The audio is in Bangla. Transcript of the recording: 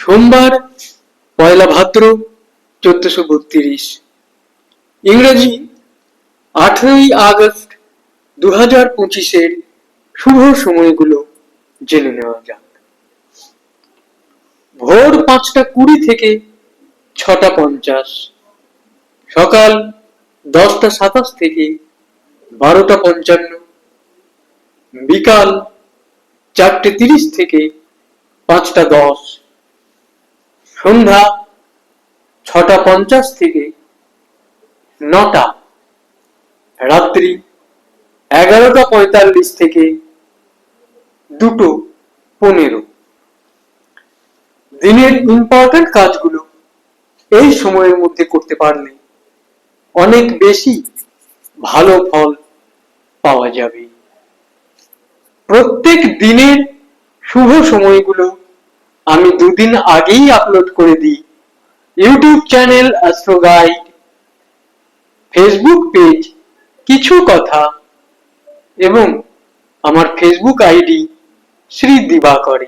সোমবার 1 ভাদ্র 1432, ইংরেজি 18 আগস্ট 2025 শুভ সময়গুলো জেনে নেওয়া যাক। ভোর 5:20 থেকে 6:50, সকাল 10:27 থেকে 12:55, বিকাল 4:30 থেকে 5:10, সন্ধ্যা 6:50 থেকে 9টা, রাত্রি 11:45 থেকে 2:15। দিনের ইম্পর্টেন্ট কাজগুলো এই সময়ের মধ্যে করতে পারলে অনেক বেশি ভালো ফল পাওয়া যাবে। প্রত্যেক দিনের শুভ সময়গুলো আমি 2 দিন আগেই আপলোড করে দিই YouTube channel astro guide, Facebook page কিছু কথা এবং আমার ফেসবুক আইডি শ্রী দিবাকরে।